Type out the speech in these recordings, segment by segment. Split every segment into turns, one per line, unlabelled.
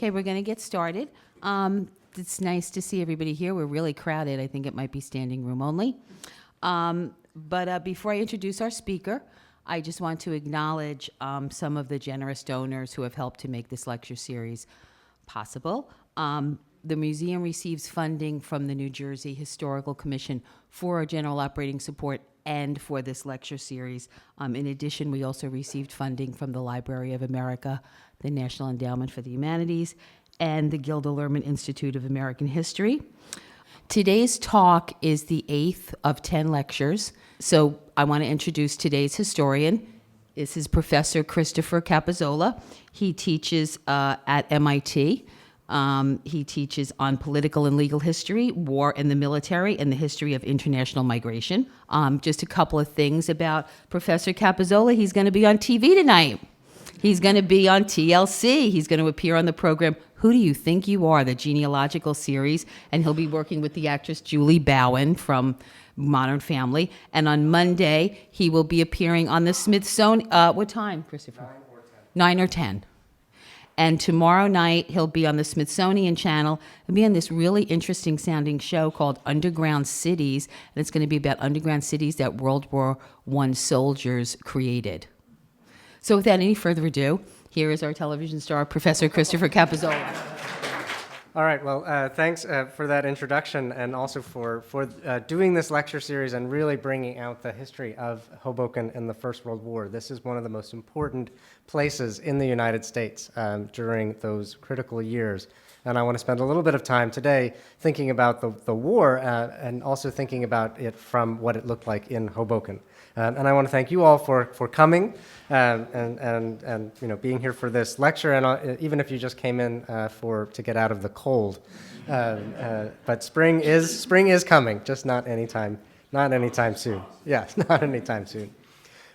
Okay, we're going to get started. It's nice to see everybody here. We're really crowded. I think it might be standing room only. But before I introduce our speaker, I just want to acknowledge some of the generous donors who have helped to make this lecture series possible. The museum receives funding from the New Jersey Historical Commission for our general operating support and for this lecture series. In addition, we also received funding from the Library of America, the National Endowment for the Humanities, and the Gilda Lehrman Institute of American History. Today's talk is the 8th of 10 lectures. So I want to introduce today's historian. This is Professor Christopher Capozzola. He teaches at MIT. He teaches on political and legal history, war and the military, and the history of international migration. Just a couple of things about Professor Capozzola. He's going to be on TV tonight. He's going to be on TLC. He's going to appear on the program Who Do You Think You Are?, the genealogical series, and he'll be working with the actress Julie Bowen from Modern Family. And on Monday, he will be appearing on the Smithsonian. What time, Christopher? 9 or 10. And tomorrow night, he'll be on the Smithsonian Channel. He'll be on this really interesting sounding show called Underground Cities. And it's going to be about underground cities that World War I soldiers created. So without any further ado, here is our television star, Professor Christopher Capozzola.
All right, well, thanks for that introduction and also for doing this lecture series and really bringing out the history of Hoboken in the First World War. This is one of the most important places in the United States during those critical years. And I want to spend a little bit of time today thinking about the war and also thinking about it from what it looked like in Hoboken. And I want to thank you all for coming and you know, being here for this lecture, and even if you just came in to get out of the cold. But spring is coming, just not anytime soon. Yes, not anytime soon.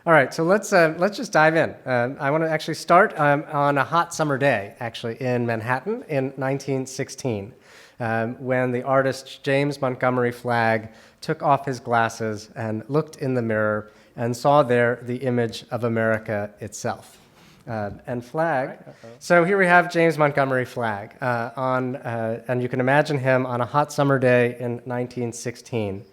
All right, so let's just dive in. I want to actually start on a hot summer day, actually, in Manhattan in 1916, when the artist James Montgomery Flagg took off his glasses and looked in the mirror and saw there the image of America itself. And Flagg, so here we have James Montgomery Flagg, and you can imagine him on a hot summer day in 1916.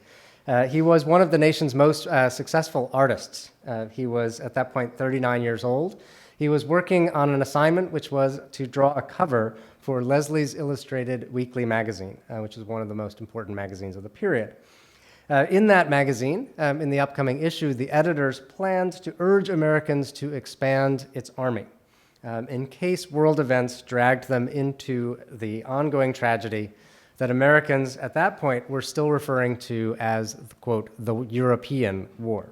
He was one of the nation's most successful artists. He was, at that point, 39 years old. He was working on an assignment which was to draw a cover for Leslie's Illustrated Weekly magazine, which is one of the most important magazines of the period. In that magazine, in the upcoming issue, the editors planned to urge Americans to expand its army in case world events dragged them into the ongoing tragedy that Americans at that point were still referring to as, quote, the European War.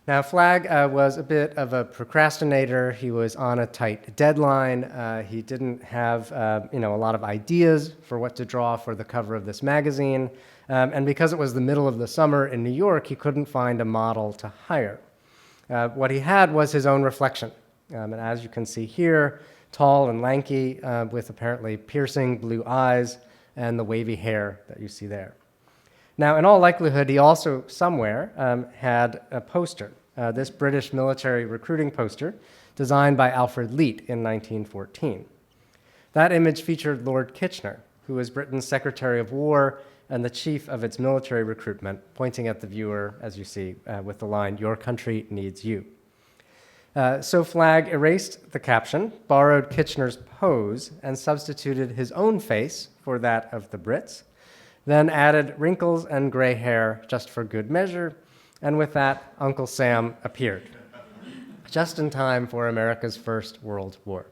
Now, Flagg was a bit of a procrastinator. He was on a tight deadline. He didn't have a lot of ideas for what to draw for the cover of this magazine. And because it was the middle of the summer in New York, he couldn't find a model to hire. What he had was his own reflection. And as you can see here, tall and lanky, with apparently piercing blue eyes and the wavy hair that you see there. Now, in all likelihood, he also somewhere had a poster, this British military recruiting poster, designed by Alfred Leete in 1914. That image featured Lord Kitchener, who was Britain's Secretary of War and the chief of its military recruitment, pointing at the viewer, as you see, with the line, "Your country needs you." So Flagg erased the caption, borrowed Kitchener's pose, and substituted his own face for that of the Brits, then added wrinkles and gray hair just for good measure, and with that, Uncle Sam appeared, just in time for America's First World War.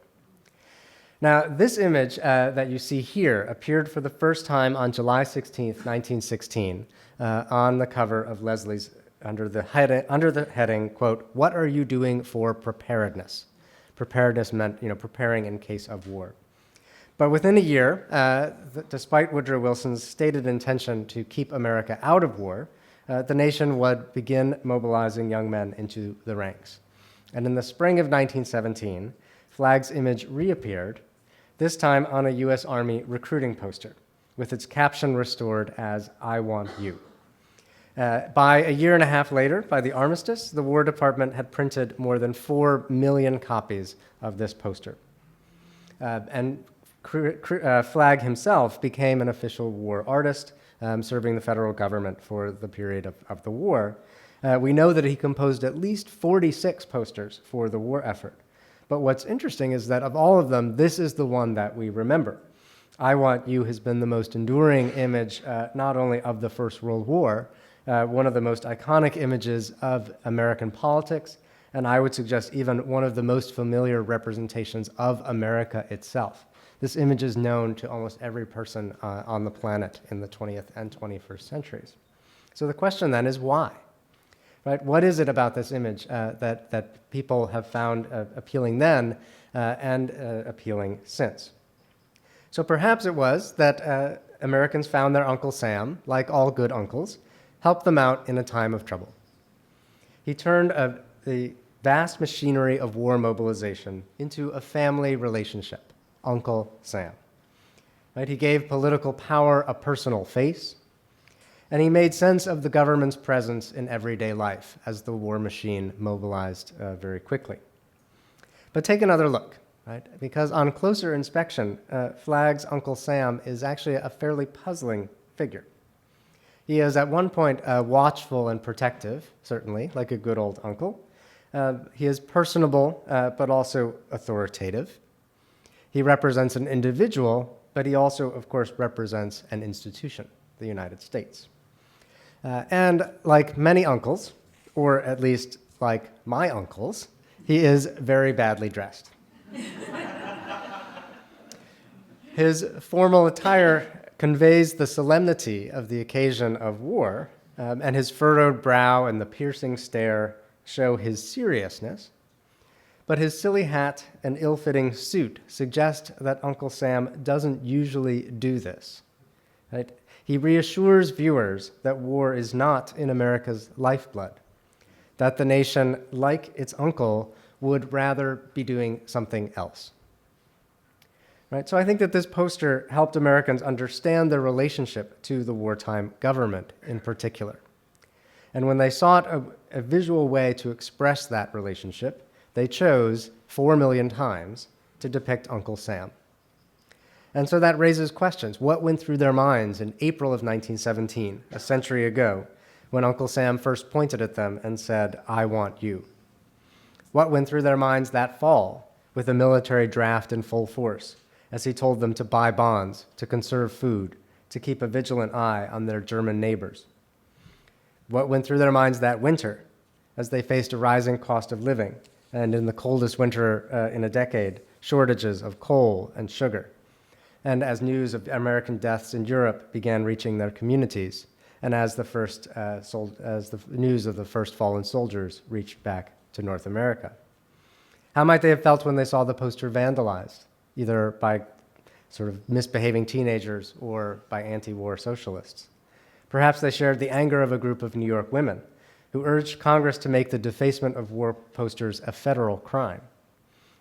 Now, this image that you see here appeared for the first time on July 16th, 1916, on the cover of Leslie's under the heading, quote, "What are you doing for preparedness?" Preparedness meant, preparing in case of war. But within a year, despite Woodrow Wilson's stated intention to keep America out of war, the nation would begin mobilizing young men into the ranks. And in the spring of 1917, Flagg's image reappeared, this time on a U.S. Army recruiting poster, with its caption restored as, "I want you." By a year and a half later, by the Armistice, the War Department had printed more than 4 million copies of this poster. And Flagg himself became an official war artist, serving the federal government for the period of the war. We know that he composed at least 46 posters for the war effort. But what's interesting is that of all of them, this is the one that we remember. I Want You has been the most enduring image, not only of the First World War, one of the most iconic images of American politics, and I would suggest even one of the most familiar representations of America itself. This image is known to almost every person on the planet in the 20th and 21st centuries. So the question then is why? Right? What is it about this image that people have found appealing then and appealing since? So perhaps it was that Americans found their Uncle Sam, like all good uncles, helped them out in a time of trouble. He turned the vast machinery of war mobilization into a family relationship, Uncle Sam. Right? He gave political power a personal face, and he made sense of the government's presence in everyday life as the war machine mobilized very quickly. But take another look. Right? Because on closer inspection, Flagg's Uncle Sam is actually a fairly puzzling figure. He is at one point watchful and protective, certainly, like a good old uncle. He is personable, but also authoritative. He represents an individual, but he also, of course, represents an institution, the United States. And like many uncles, or at least like my uncles, he is very badly dressed. His formal attire conveys the solemnity of the occasion of war, and his furrowed brow and the piercing stare show his seriousness. But his silly hat and ill-fitting suit suggest that Uncle Sam doesn't usually do this. Right? He reassures viewers that war is not in America's lifeblood, that the nation, like its uncle, would rather be doing something else. Right? So I think that this poster helped Americans understand their relationship to the wartime government in particular. And when they sought a visual way to express that relationship, they chose 4 million times to depict Uncle Sam. And so that raises questions. What went through their minds in April of 1917, a century ago, when Uncle Sam first pointed at them and said, "I want you"? What went through their minds that fall, with a military draft in full force, as he told them to buy bonds, to conserve food, to keep a vigilant eye on their German neighbors? What went through their minds that winter, as they faced a rising cost of living, and in the coldest winter in a decade, shortages of coal and sugar, and as news of American deaths in Europe began reaching their communities, and as the news of the first fallen soldiers reached back to North America? How might they have felt when they saw the poster vandalized, either by sort of misbehaving teenagers or by anti-war socialists? Perhaps they shared the anger of a group of New York women who urged Congress to make the defacement of war posters a federal crime.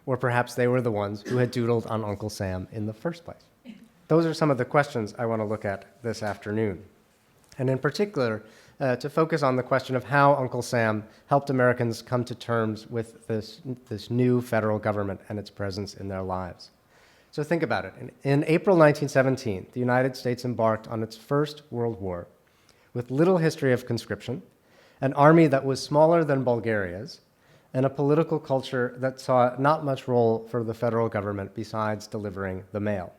Or perhaps they were the ones who had doodled on Uncle Sam in the first place. Those are some of the questions I want to look at this afternoon. And in particular, to focus on the question of how Uncle Sam helped Americans come to terms with this new federal government and its presence in their lives. So think about it. In April 1917, the United States embarked on its first World War with little history of conscription, an army that was smaller than Bulgaria's, and a political culture that saw not much role for the federal government besides delivering the mail.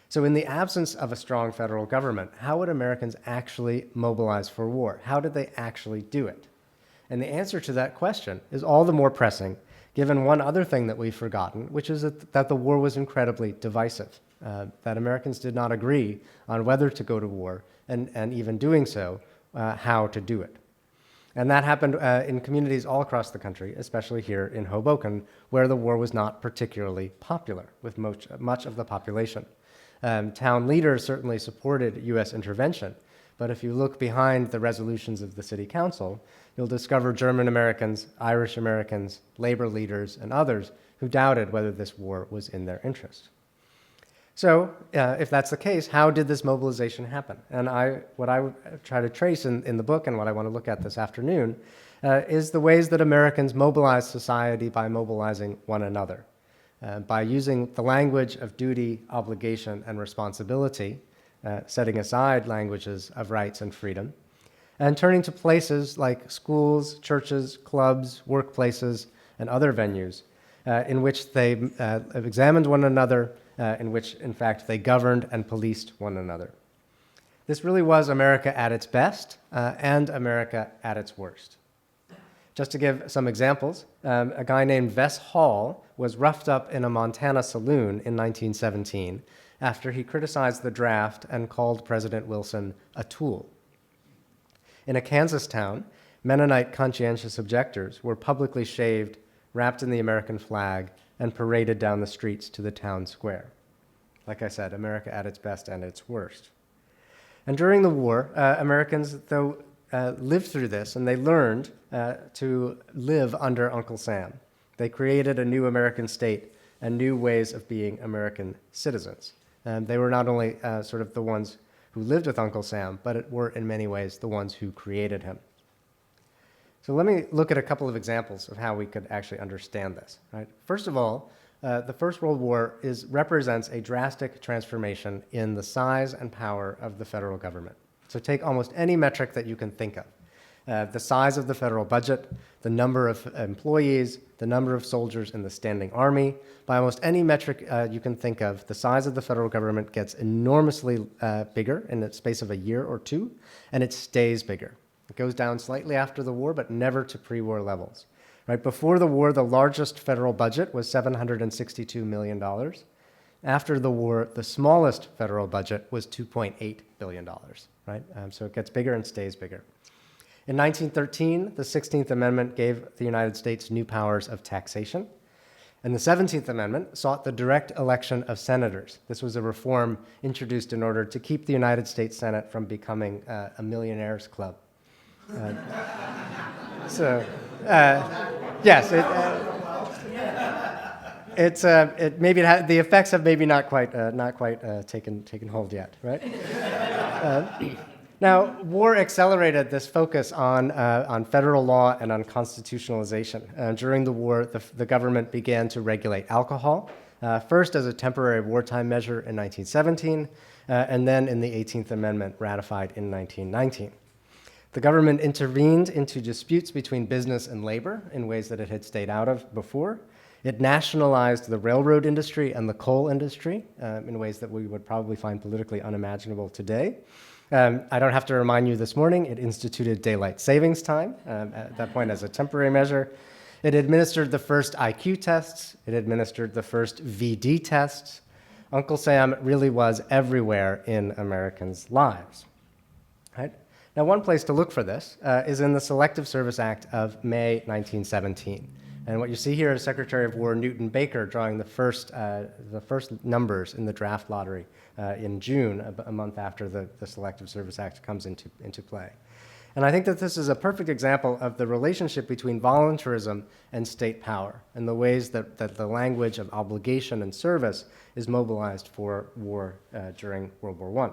So in the absence of a strong federal government, how would Americans actually mobilize for war? How did they actually do it? And the answer to that question is all the more pressing given one other thing that we've forgotten, which is that the war was incredibly divisive, that Americans did not agree on whether to go to war, and even doing so, how to do it. And that happened in communities all across the country, especially here in Hoboken, where the war was not particularly popular with much of the population. Town leaders certainly supported U.S. intervention, but if you look behind the resolutions of the City Council, you'll discover German Americans, Irish Americans, labor leaders, and others who doubted whether this war was in their interest. So if that's the case, how did this mobilization happen? And what I try to trace in the book and what I want to look at this afternoon is the ways that Americans mobilized society by mobilizing one another. by using the language of duty, obligation, and responsibility, setting aside languages of rights and freedom, and turning to places like schools, churches, clubs, workplaces, and other venues in which they examined one another, in which, in fact, they governed and policed one another. This really was America at its best and America at its worst. Just to give some examples, a guy named Vess Hall was roughed up in a Montana saloon in 1917 after he criticized the draft and called President Wilson a tool. In a Kansas town, Mennonite conscientious objectors were publicly shaved, wrapped in the American flag, and paraded down the streets to the town square. Like I said, America at its best and its worst. And during the war, Americans, though, lived through this, and they learned to live under Uncle Sam. They created a new American state and new ways of being American citizens. And they were not only sort of the ones who lived with Uncle Sam, but were in many ways the ones who created him. So let me look at a couple of examples of how we could actually understand this. Right? First of all, the First World War represents a drastic transformation in the size and power of the federal government. So take almost any metric that you can think of. The size of the federal budget, the number of employees, the number of soldiers in the standing army. By almost any metric you can think of, the size of the federal government gets enormously bigger in the space of a year or two, and it stays bigger. It goes down slightly after the war, but never to pre-war levels. Right before the war, the largest federal budget was $762 million. After the war, the smallest federal budget was $2.8 billion. Right? So it gets bigger and stays bigger. In 1913, the 16th Amendment gave the United States new powers of taxation. And the 17th Amendment sought the direct election of senators. This was a reform introduced in order to keep the United States Senate from becoming a millionaires' club. Yes, the effects have maybe not quite taken hold yet, right? Now, war accelerated this focus on federal law and on constitutionalization. During the war, the government began to regulate alcohol, first as a temporary wartime measure in 1917, and then in the 18th Amendment ratified in 1919. The government intervened into disputes between business and labor in ways that it had stayed out of before. It nationalized the railroad industry and the coal industry in ways that we would probably find politically unimaginable today. I don't have to remind you this morning, it instituted daylight savings time at that point as a temporary measure. It administered the first IQ tests. It administered the first VD tests. Uncle Sam really was everywhere in Americans' lives. Right? Now, one place to look for this is in the Selective Service Act of May 1917. And what you see here is Secretary of War Newton Baker drawing the first numbers in the draft lottery in June, a month after the Selective Service Act comes into play. And I think that this is a perfect example of the relationship between voluntarism and state power and the ways that the language of obligation and service is mobilized for war during World War I.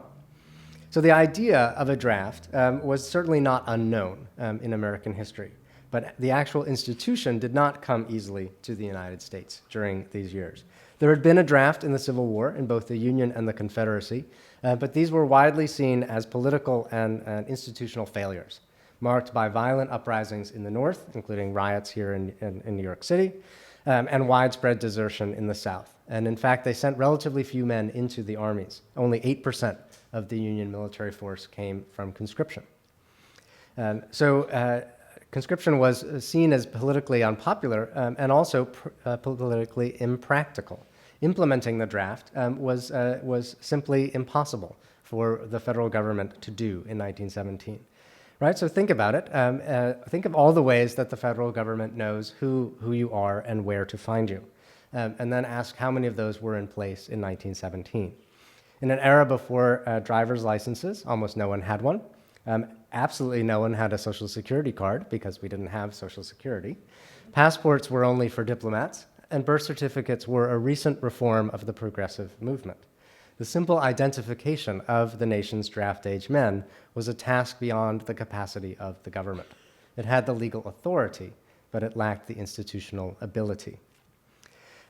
So the idea of a draft was certainly not unknown in American history, but the actual institution did not come easily to the United States during these years. There had been a draft in the Civil War in both the Union and the Confederacy, but these were widely seen as political and institutional failures, marked by violent uprisings in the North, including riots here in New York City, and widespread desertion in the South. And in fact, they sent relatively few men into the armies. Only 8% of the Union military force came from conscription. Conscription was seen as politically unpopular and also politically impractical. Implementing the draft was simply impossible for the federal government to do in 1917. Right? So think about it. Think of all the ways that the federal government knows who you are and where to find you. And then ask how many of those were in place in 1917. In an era before driver's licenses, almost no one had one. Absolutely no one had a Social Security card because we didn't have Social Security. Passports were only for diplomats, and birth certificates were a recent reform of the progressive movement. The simple identification of the nation's draft-age men was a task beyond the capacity of the government. It had the legal authority, but it lacked the institutional ability.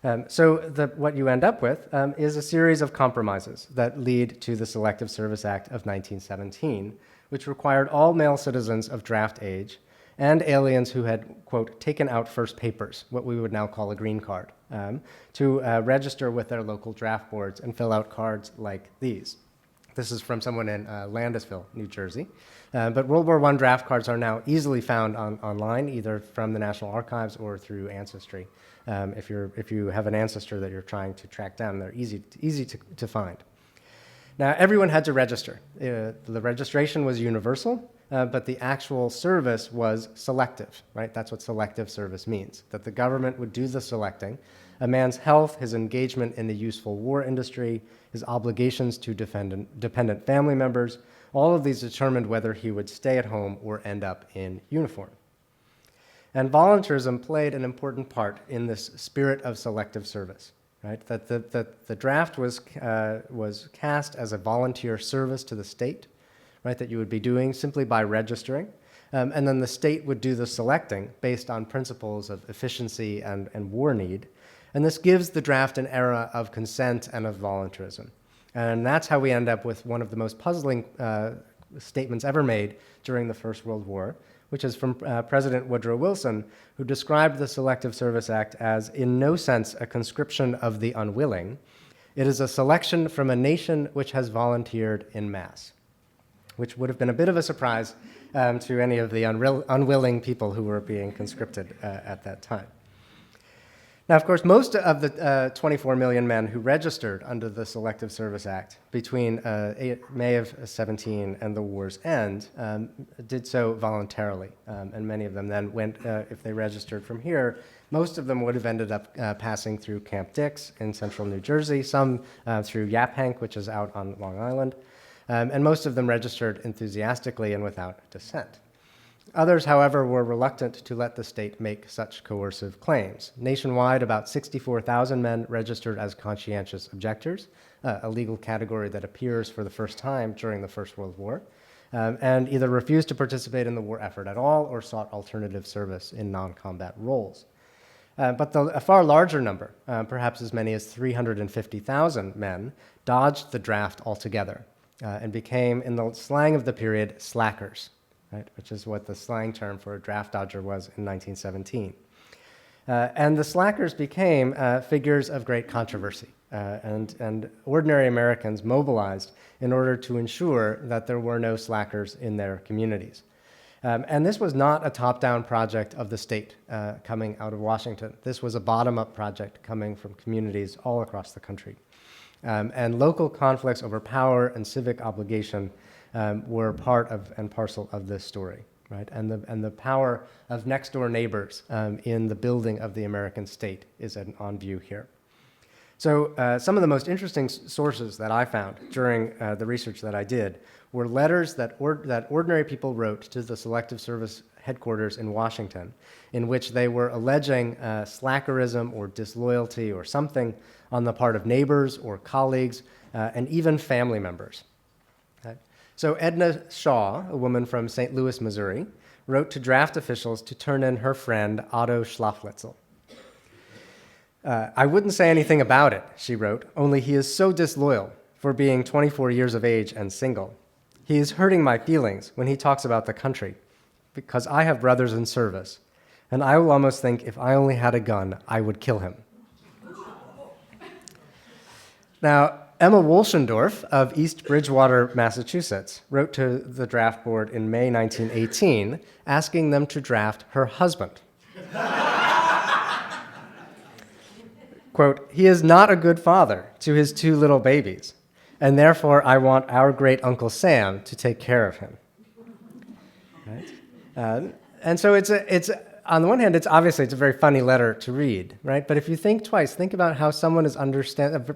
What you end up with is a series of compromises that lead to the Selective Service Act of 1917, which required all male citizens of draft age and aliens who had, quote, taken out first papers, what we would now call a green card, to register with their local draft boards and fill out cards like these. This is from someone in Landisville, New Jersey. But World War I draft cards are now easily found online, either from the National Archives or through Ancestry. If you have an ancestor that you're trying to track down, they're easy to find. Now, everyone had to register. The registration was universal, but the actual service was selective, right? That's what selective service means, that the government would do the selecting. A man's health, his engagement in the useful war industry, his obligations to dependent family members, all of these determined whether he would stay at home or end up in uniform. And volunteerism played an important part in this spirit of selective service, right? That the draft was cast as a volunteer service to the state, right? That you would be doing simply by registering. And then the state would do the selecting based on principles of efficiency and war need. And this gives the draft an era of consent and of volunteerism. And that's how we end up with one of the most puzzling statements ever made during the First World War, which is from President Woodrow Wilson, who described the Selective Service Act as, in no sense, a conscription of the unwilling. It is a selection from a nation which has volunteered in mass, which would have been a bit of a surprise to any of the unwilling people who were being conscripted at that time. Now, of course, most of the 24 million men who registered under the Selective Service Act between May of 17 and the war's end did so voluntarily. And many of them then went, if they registered from here, most of them would have ended up passing through Camp Dix in central New Jersey, some through Yaphank, which is out on Long Island, and most of them registered enthusiastically and without dissent. Others, however, were reluctant to let the state make such coercive claims. Nationwide, about 64,000 men registered as conscientious objectors, a legal category that appears for the first time during the First World War, and either refused to participate in the war effort at all or sought alternative service in non-combat roles. But a far larger number, perhaps as many as 350,000 men, dodged the draft altogether and became, in the slang of the period, slackers. Right, which is what the slang term for a draft dodger was in 1917. And the slackers became figures of great controversy, and ordinary Americans mobilized in order to ensure that there were no slackers in their communities. And this was not a top-down project of the state coming out of Washington. This was a bottom-up project coming from communities all across the country. And local conflicts over power and civic obligation were part of and parcel of this story, right? And the power of next-door neighbors in the building of the American state is on view here. So some of the most interesting sources that I found during the research that I did were letters that ordinary people wrote to the Selective Service headquarters in Washington, in which they were alleging slackerism or disloyalty or something on the part of neighbors or colleagues and even family members. So Edna Shaw, a woman from St. Louis, Missouri, wrote to draft officials to turn in her friend Otto Schlaflitzel. I wouldn't say anything about it, she wrote, only he is so disloyal for being 24 years of age and single. He is hurting my feelings when he talks about the country, because I have brothers in service, and I will almost think if I only had a gun, I would kill him. Now, Emma Wolschendorf of East Bridgewater, Massachusetts, wrote to the draft board in May 1918, asking them to draft her husband. Quote, he is not a good father to his 2 little babies, and therefore I want our great Uncle Sam to take care of him. Right? And so it's on the one hand, it's a very funny letter to read, right? But if you think twice, think about how someone is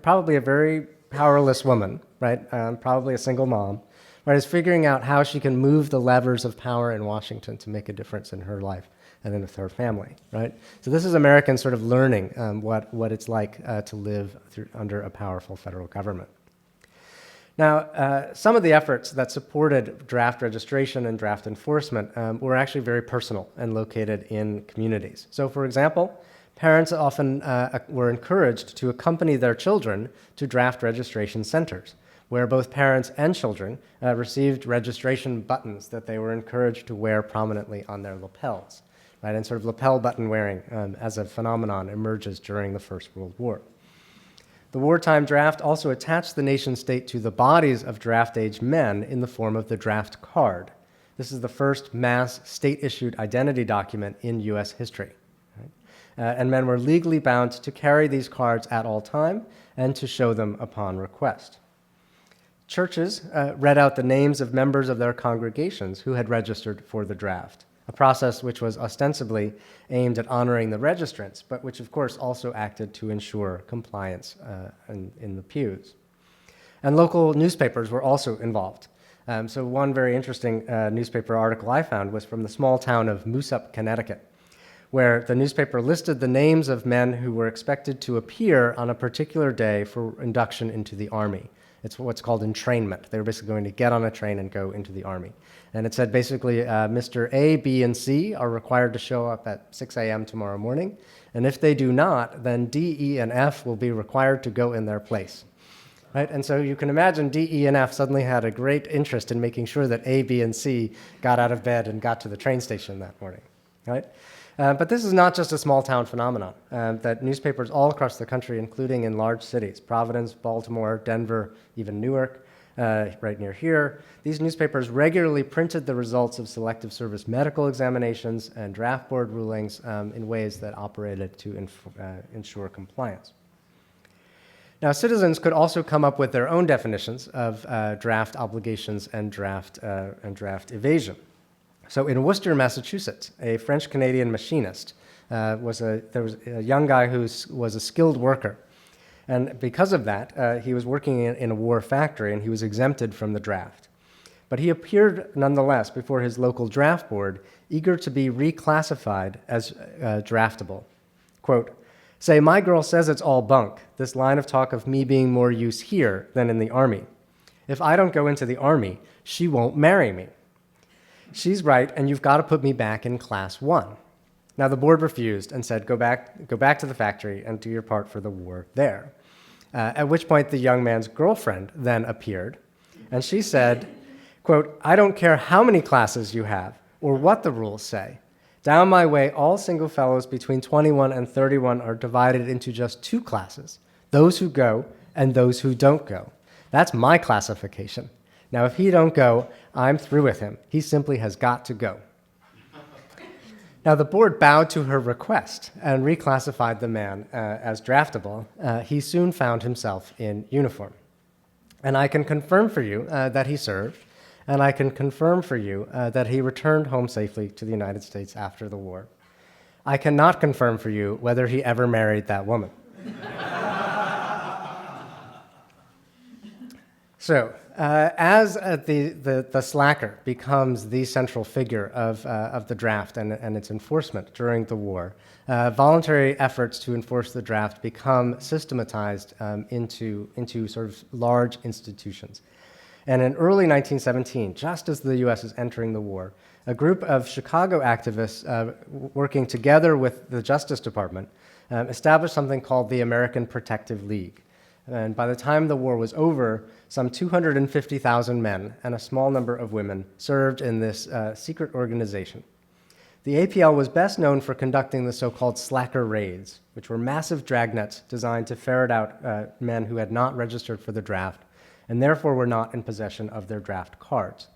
probably a very powerless woman, right? Probably a single mom, right? Is figuring out how she can move the levers of power in Washington to make a difference in her life and in her family, right? So this is Americans sort of learning what it's like to live under a powerful federal government. Now, some of the efforts that supported draft registration and draft enforcement were actually very personal and located in communities. So, for example, parents often were encouraged to accompany their children to draft registration centers, where both parents and children received registration buttons that they were encouraged to wear prominently on their lapels. Right? And sort of lapel button wearing as a phenomenon emerges during the First World War. The wartime draft also attached the nation state to the bodies of draft-age men in the form of the draft card. This is the first mass state-issued identity document in U.S. history. Right? And men were legally bound to carry these cards at all time and to show them upon request. Churches read out the names of members of their congregations who had registered for the draft, a process which was ostensibly aimed at honoring the registrants, but which of course also acted to ensure compliance in the pews. And local newspapers were also involved. So one very interesting newspaper article I found was from the small town of Moosup, Connecticut, where the newspaper listed the names of men who were expected to appear on a particular day for induction into the Army. It's what's called entrainment. They were basically going to get on a train and go into the Army. And it said basically Mr. A, B, and C are required to show up at 6 a.m. tomorrow morning. And if they do not, then D, E, and F will be required to go in their place. Right? And so you can imagine D, E, and F suddenly had a great interest in making sure that A, B, and C got out of bed and got to the train station that morning. Right? But this is not just a small town phenomenon, that newspapers all across the country, including in large cities, Providence, Baltimore, Denver, even Newark, right near here, these newspapers regularly printed the results of selective service medical examinations and draft board rulings in ways that operated to ensure compliance. Now, citizens could also come up with their own definitions of draft obligations and draft evasion. So in Worcester, Massachusetts, a French-Canadian machinist there was a young guy who was a skilled worker. And because of that, he was working in a war factory and he was exempted from the draft. But he appeared nonetheless before his local draft board, eager to be reclassified as draftable. Quote, "Say, my girl says it's all bunk, this line of talk of me being more use here than in the Army. If I don't go into the Army, she won't marry me. She's right, and you've got to put me back in class 1. Now the board refused and said, go back to the factory and do your part for the war there. At which point the young man's girlfriend then appeared, and she said, quote, "I don't care how many classes you have or what the rules say. Down my way, all single fellows between 21 and 31 are divided into just 2 classes, those who go and those who don't go. That's my classification. Now, if he don't go, I'm through with him. He simply has got to go." Now, the board bowed to her request and reclassified the man as draftable. He soon found himself in uniform. And I can confirm for you that he served, and I can confirm for you that he returned home safely to the United States after the war. I cannot confirm for you whether he ever married that woman. So, as the slacker becomes the central figure of the draft and its enforcement during the war, voluntary efforts to enforce the draft become systematized into sort of large institutions. And in early 1917, just as the U.S. is entering the war, a group of Chicago activists working together with the Justice Department established something called the American Protective League. And by the time the war was over, some 250,000 men and a small number of women served in this secret organization. The APL was best known for conducting the so-called slacker raids, which were massive dragnets designed to ferret out men who had not registered for the draft and therefore were not in possession of their draft cards.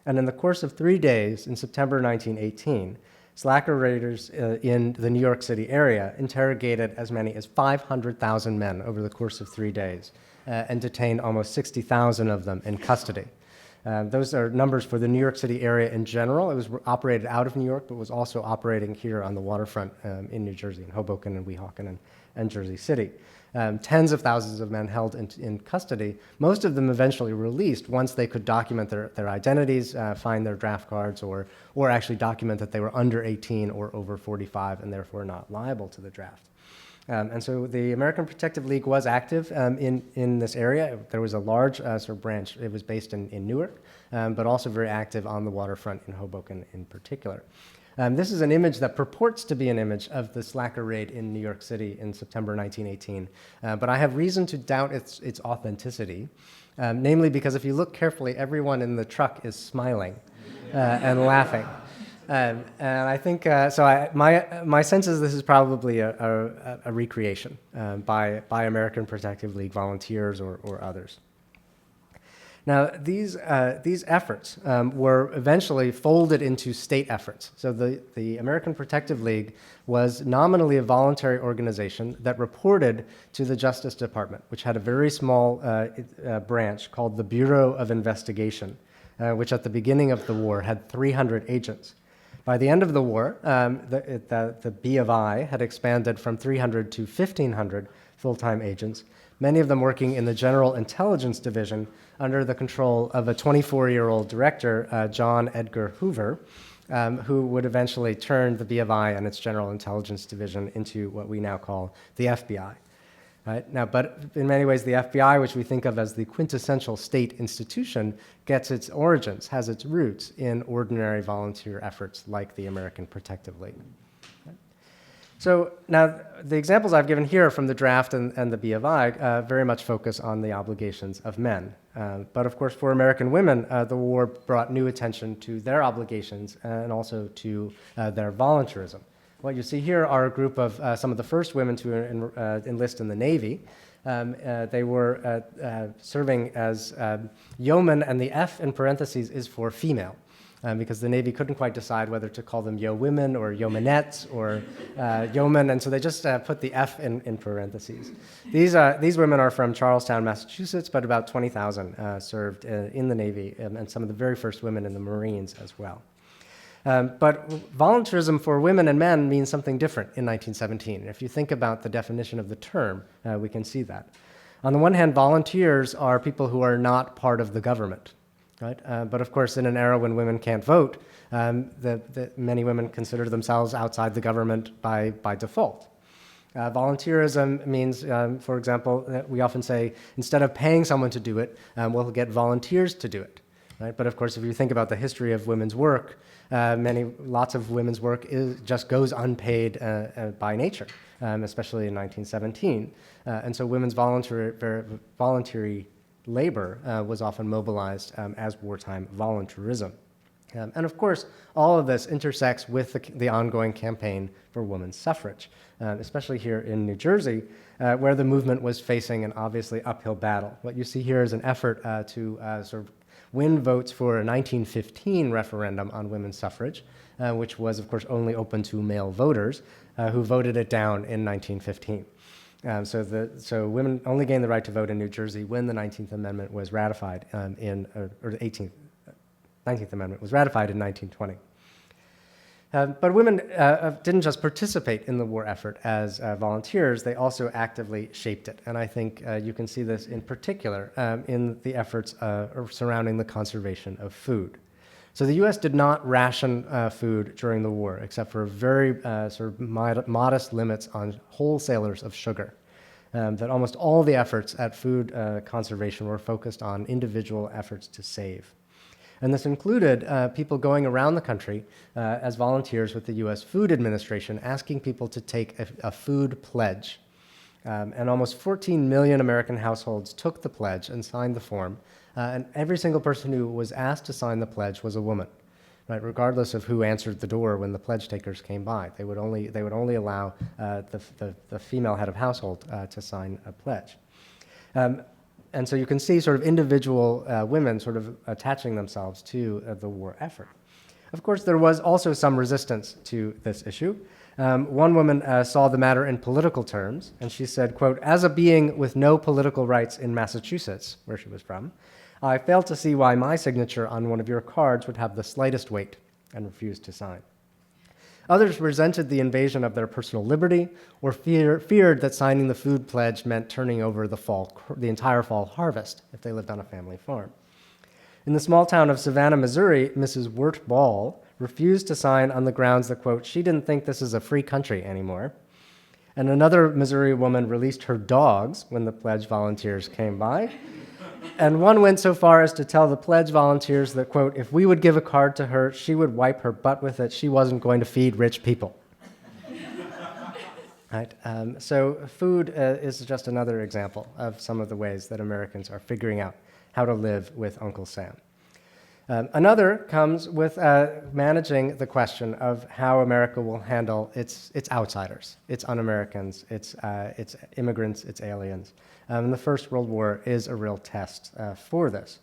And in the course of 3 days in September 1918, slacker raiders in the New York City area interrogated as many as 500,000 men over the course of 3 days and detained almost 60,000 of them in custody. Those are numbers for the New York City area in general. It was operated out of New York, but was also operating here on the waterfront in New Jersey, in Hoboken and Weehawken and Jersey City. Tens of thousands of men held in custody, most of them eventually released once they could document their identities, find their draft cards, or actually document that they were under 18 or over 45 and therefore not liable to the draft. And so the American Protective League was active in this area. There was a large sort of branch. It was based in Newark, but also very active on the waterfront in Hoboken in particular. This is an image that purports to be an image of the slacker raid in New York City in September 1918, but I have reason to doubt its authenticity, namely because if you look carefully, everyone in the truck is smiling and laughing. And I think, my sense is this is probably a recreation by American Protective League volunteers or others. Now, these efforts were eventually folded into state efforts. So the American Protective League was nominally a voluntary organization that reported to the Justice Department, which had a very small branch called the Bureau of Investigation, which at the beginning of the war had 300 agents. By the end of the war, the B of I had expanded from 300 to 1,500 full-time agents, many of them working in the General Intelligence Division under the control of a 24-year-old director, John Edgar Hoover, who would eventually turn the B of I and its General Intelligence Division into what we now call the FBI. Right? Now, but in many ways, the FBI, which we think of as the quintessential state institution, gets its origins, has its roots in ordinary volunteer efforts like the American Protective League. So now, the examples I've given here from the draft and the B of I very much focus on the obligations of men. But of course, for American women, the war brought new attention to their obligations and also to their volunteerism. What you see here are a group of some of the first women to enlist in the Navy. They were serving as yeomen, and the F in parentheses is for female, because the Navy couldn't quite decide whether to call them yeowomen or yeomanettes or yeomen, and so they just put the F in parentheses. These women are from Charlestown, Massachusetts, but about 20,000 served in the Navy, and some of the very first women in the Marines as well. But volunteerism for women and men means something different in 1917. If you think about the definition of the term, we can see that. On the one hand, volunteers are people who are not part of the government, right? But of course, in an era when women can't vote, many women consider themselves outside the government by default. Volunteerism means, for example, that we often say, instead of paying someone to do it, we'll get volunteers to do it. Right? But of course, if you think about the history of women's work, lots of women's work just goes unpaid by nature, especially in 1917. And so women's voluntary labor was often mobilized as wartime volunteerism. And of course, all of this intersects with the ongoing campaign for women's suffrage, especially here in New Jersey, where the movement was facing an obviously uphill battle. What you see here is an effort to sort of win votes for a 1915 referendum on women's suffrage, which was, of course, only open to male voters, who voted it down in 1915. So women only gained the right to vote in New Jersey when the 19th Amendment was ratified or the 19th Amendment was ratified in 1920. But women didn't just participate in the war effort as volunteers, they also actively shaped it. And I think you can see this in particular in the efforts surrounding the conservation of food. So the U.S. did not ration food during the war, except for very sort of modest limits on wholesalers of sugar. That almost all the efforts at food conservation were focused on individual efforts to save. And this included people going around the country as volunteers with the U.S. Food Administration, asking people to take a food pledge. And almost 14 million American households took the pledge and signed the form. And every single person who was asked to sign the pledge was a woman, right? Regardless of who answered the door when the pledge takers came by. They would only allow the female head of household to sign a pledge. And so you can see sort of individual women sort of attaching themselves to the war effort. Of course, there was also some resistance to this issue. One woman saw the matter in political terms, and she said, quote, "As a being with no political rights in Massachusetts," where she was from, "I fail to see why my signature on one of your cards would have the slightest weight," and refused to sign. Others resented the invasion of their personal liberty or feared that signing the food pledge meant turning over the entire fall harvest if they lived on a family farm. In the small town of Savannah, Missouri, Mrs. Wirt Ball refused to sign on the grounds that, quote, she didn't think this is a free country anymore. And another Missouri woman released her dogs when the pledge volunteers came by. And one went so far as to tell the pledge volunteers that, quote, if we would give a card to her, she would wipe her butt with it. She wasn't going to feed rich people. Right? So food is just another example of some of the ways that Americans are figuring out how to live with Uncle Sam. Another comes with managing the question of how America will handle its outsiders, its un-Americans, its immigrants, its aliens. The First World War is a real test for this.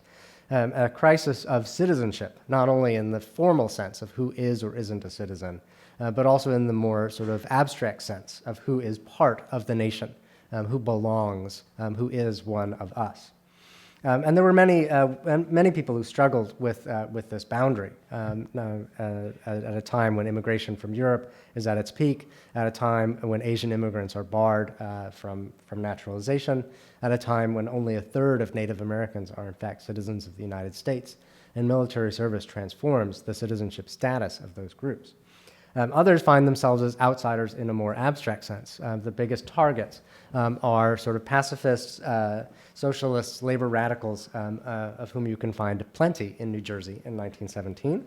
A crisis of citizenship, not only in the formal sense of who is or isn't a citizen, but also in the more sort of abstract sense of who is part of the nation, who belongs, who is one of us. And there were many people who struggled with this boundary at a time when immigration from Europe is at its peak, at a time when Asian immigrants are barred from naturalization, at a time when only a third of Native Americans are in fact citizens of the United States, and military service transforms the citizenship status of those groups. Others find themselves as outsiders in a more abstract sense. The biggest targets are sort of pacifists, socialists, labor radicals, of whom you can find plenty in New Jersey in 1917.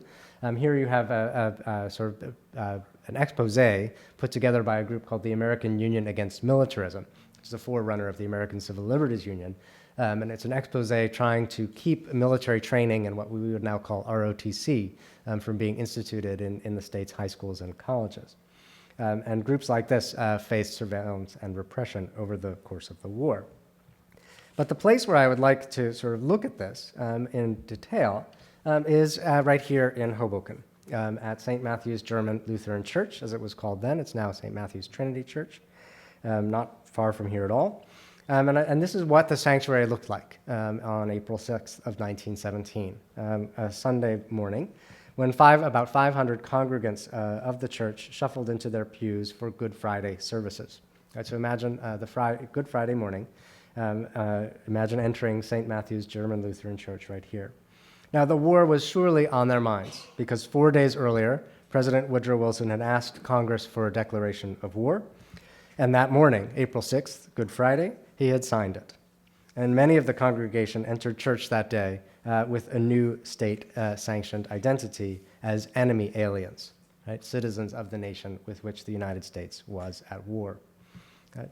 Here you have an expose put together by a group called the American Union Against Militarism, which is a forerunner of the American Civil Liberties Union. And it's an expose trying to keep military training and what we would now call ROTC from being instituted in the state's high schools and colleges. And groups like this faced surveillance and repression over the course of the war. But the place where I would like to sort of look at this in detail is right here in Hoboken at St. Matthew's German Lutheran Church, as it was called then. It's now St. Matthew's Trinity Church, not far from here at all. And this is what the sanctuary looked like on April 6th of 1917, a Sunday morning, when about 500 congregants of the church shuffled into their pews for Good Friday services. Right, so imagine Good Friday morning. Imagine entering St. Matthew's German Lutheran Church right here. Now, the war was surely on their minds, because 4 days earlier, President Woodrow Wilson had asked Congress for a declaration of war. And that morning, April 6th, Good Friday, he had signed it. And many of the congregation entered church that day with a new state-sanctioned identity as enemy aliens, right? Citizens of the nation with which the United States was at war. Right?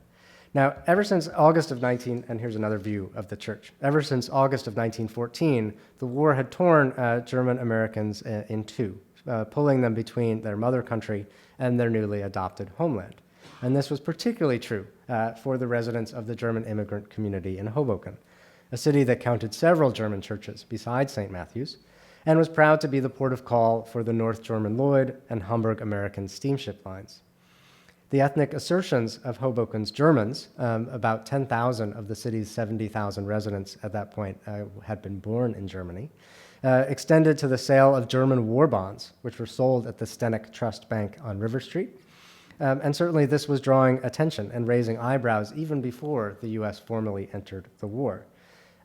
Now, ever since August of and here's another view of the church. Ever since August of 1914, the war had torn German Americans in two, pulling them between their mother country and their newly adopted homeland. And this was particularly true for the residents of the German immigrant community in Hoboken, a city that counted several German churches besides St. Matthew's, and was proud to be the port of call for the North German Lloyd and Hamburg American steamship lines. The ethnic assertions of Hoboken's Germans, about 10,000 of the city's 70,000 residents at that point had been born in Germany, extended to the sale of German war bonds, which were sold at the Stenick Trust Bank on River Street. And certainly this was drawing attention and raising eyebrows even before the U.S. formally entered the war.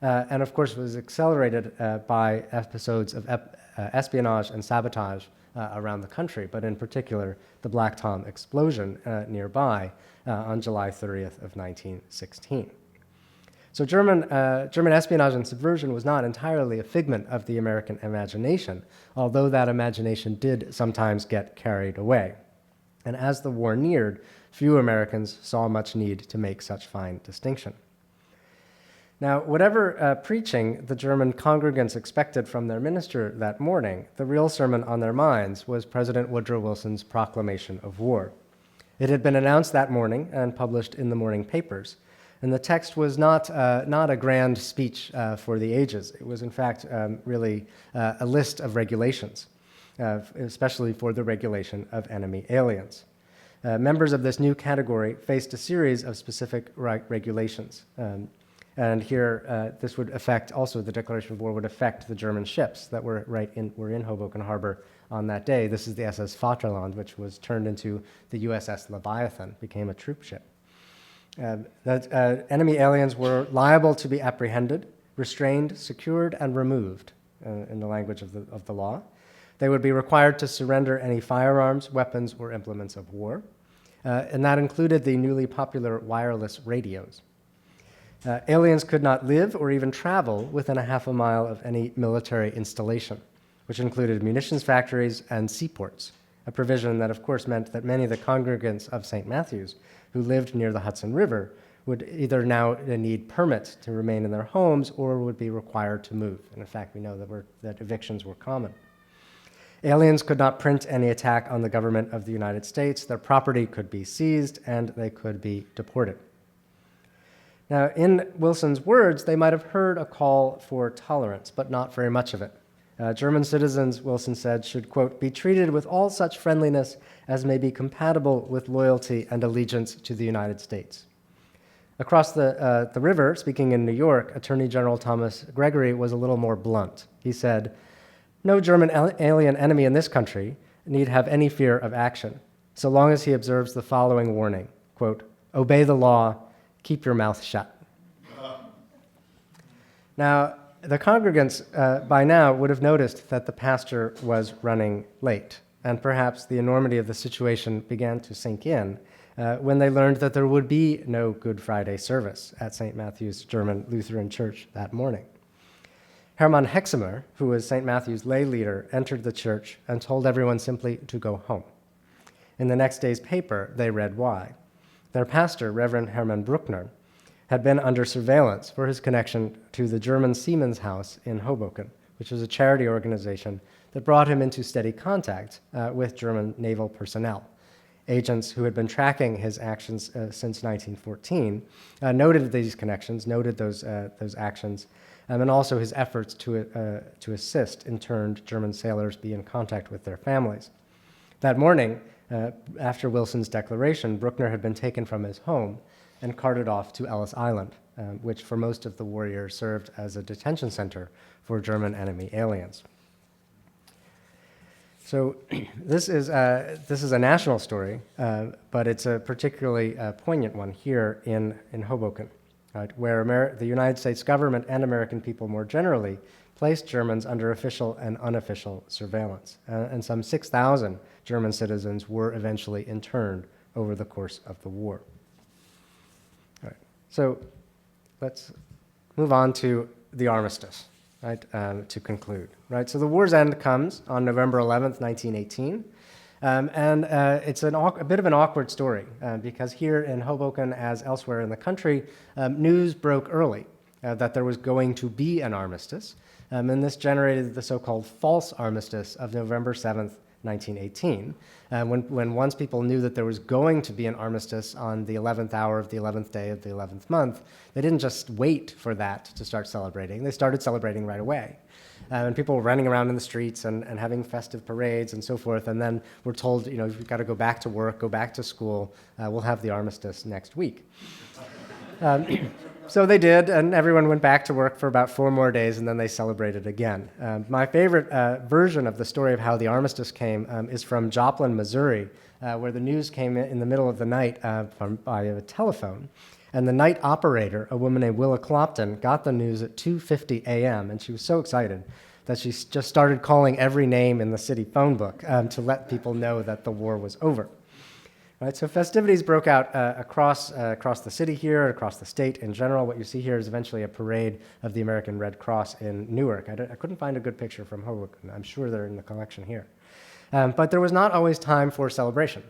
And of course was accelerated by episodes of espionage and sabotage around the country, but in particular the Black Tom explosion nearby on July 30th of 1916. So German espionage and subversion was not entirely a figment of the American imagination, although that imagination did sometimes get carried away. And as the war neared, few Americans saw much need to make such fine distinction. Now, whatever preaching the German congregants expected from their minister that morning, the real sermon on their minds was President Woodrow Wilson's proclamation of war. It had been announced that morning and published in the morning papers, and the text was not a grand speech for the ages. It was, in fact, really a list of regulations, especially for the regulation of enemy aliens. Members of this new category faced a series of specific regulations. And here, this would affect, also the declaration of war would affect the German ships that were in Hoboken Harbor on that day. This is the SS Vaterland, which was turned into the USS Leviathan, became a troop ship. Enemy aliens were liable to be apprehended, restrained, secured, and removed, in the language of the law. They would be required to surrender any firearms, weapons, or implements of war, and that included the newly popular wireless radios. Aliens could not live or even travel within a half a mile of any military installation, which included munitions factories and seaports, a provision that, of course, meant that many of the congregants of St. Matthew's who lived near the Hudson River would either now need permits to remain in their homes or would be required to move. And in fact, we know that evictions were common. Aliens could not print any attack on the government of the United States. Their property could be seized and they could be deported. Now, in Wilson's words, they might have heard a call for tolerance, but not very much of it. German citizens, Wilson said, should, quote, be treated with all such friendliness as may be compatible with loyalty and allegiance to the United States. Across the river, speaking in New York, Attorney General Thomas Gregory was a little more blunt. He said, no German alien enemy in this country need have any fear of action, so long as he observes the following warning, quote, obey the law, keep your mouth shut. Now, the congregants by now would have noticed that the pastor was running late, and perhaps the enormity of the situation began to sink in when they learned that there would be no Good Friday service at St. Matthew's German Lutheran Church that morning. Hermann Hexemer, who was St. Matthew's lay leader, entered the church and told everyone simply to go home. In the next day's paper, they read why. Their pastor, Reverend Hermann Bruckner, had been under surveillance for his connection to the German Seamen's House in Hoboken, which was a charity organization that brought him into steady contact with German naval personnel. Agents who had been tracking his actions since 1914 noted these connections, noted those actions, and also his efforts to assist interned German sailors be in contact with their families. That morning, after Wilson's declaration, Bruckner had been taken from his home and carted off to Ellis Island, which for most of the war year served as a detention center for German enemy aliens. So this is a national story, but it's a particularly poignant one here in Hoboken, right, where the United States government and American people more generally placed Germans under official and unofficial surveillance. And some 6,000 German citizens were eventually interned over the course of the war. All right, so let's move on to the Armistice. Right, to conclude. Right, so the war's end comes on November 11th, 1918, and it's a bit of an awkward story because here in Hoboken, as elsewhere in the country, news broke early that there was going to be an armistice, and this generated the so-called false armistice of November 7th, 1918, when once people knew that there was going to be an armistice on the 11th hour of the 11th day of the 11th month, they didn't just wait for that to start celebrating. They started celebrating right away. And people were running around in the streets and having festive parades and so forth, and then we're told, you know, you've got to go back to work, go back to school, we'll have the armistice next week. So they did, and everyone went back to work for about 4 more days, and then they celebrated again. My favorite version of the story of how the armistice came is from Joplin, Missouri, where the news came in the middle of the night by a telephone. And the night operator, a woman named Willa Clopton, got the news at 2:50 a.m., and she was so excited that she just started calling every name in the city phone book to let people know that the war was over. Right, so festivities broke out across the city here, across the state in general. What you see here is eventually a parade of the American Red Cross in Newark. I couldn't find a good picture from Hoboken. I'm sure they're in the collection here. But there was not always time for celebration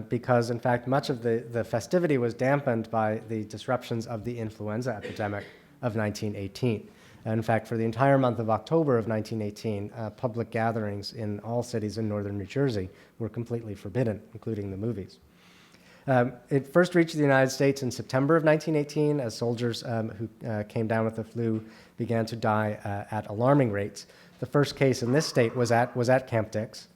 because, in fact, much of the festivity was dampened by the disruptions of the influenza epidemic of 1918. In fact, for the entire month of October of 1918, public gatherings in all cities in northern New Jersey were completely forbidden, including the movies. It first reached the United States in September of 1918 as soldiers who came down with the flu began to die at alarming rates. The first case in this state was at Camp Dix.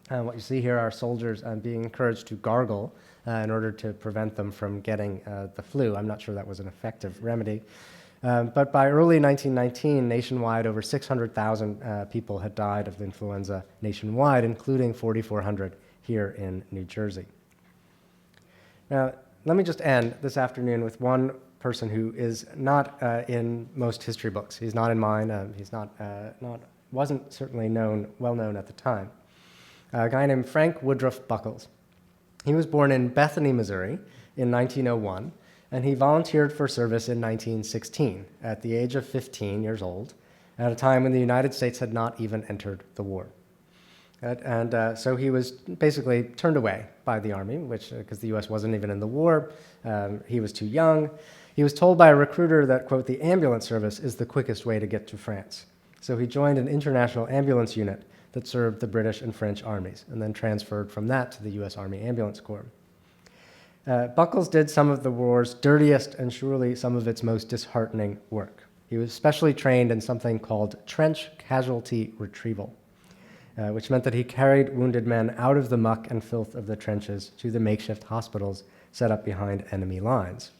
What you see here are soldiers being encouraged to gargle in order to prevent them from getting the flu. I'm not sure that was an effective remedy. But by early 1919, nationwide, over 600,000 people had died of influenza nationwide, including 4,400 here in New Jersey. Now, let me just end this afternoon with one person who is not in most history books. He's not in mine. He's wasn't certainly well known at the time. A guy named Frank Woodruff Buckles. He was born in Bethany, Missouri, in 1901. and he volunteered for service in 1916 at the age of 15 years old, at a time when the United States had not even entered the war. So he was basically turned away by the Army, because the U.S. wasn't even in the war. He was too young. He was told by a recruiter that, quote, the ambulance service is the quickest way to get to France. So he joined an international ambulance unit that served the British and French armies, and then transferred from that to the U.S. Army Ambulance Corps. Buckles did some of the war's dirtiest and surely some of its most disheartening work. He was specially trained in something called trench casualty retrieval, which meant that he carried wounded men out of the muck and filth of the trenches to the makeshift hospitals set up behind enemy lines.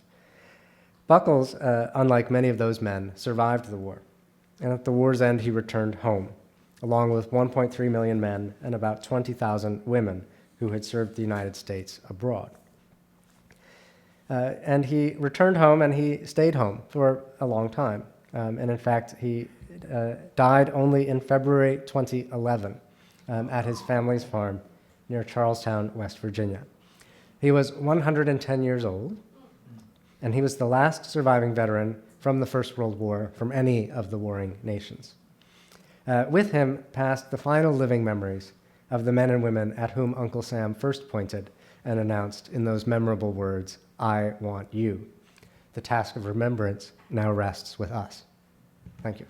Buckles, unlike many of those men, survived the war, and at the war's end he returned home, along with 1.3 million men and about 20,000 women who had served the United States abroad. And he returned home, and he stayed home for a long time. And in fact, he died only in February 2011 at his family's farm near Charlestown, West Virginia. He was 110 years old, and he was the last surviving veteran from the First World War from any of the warring nations. With him passed the final living memories of the men and women at whom Uncle Sam first pointed and announced in those memorable words, "I want you." The task of remembrance now rests with us. Thank you.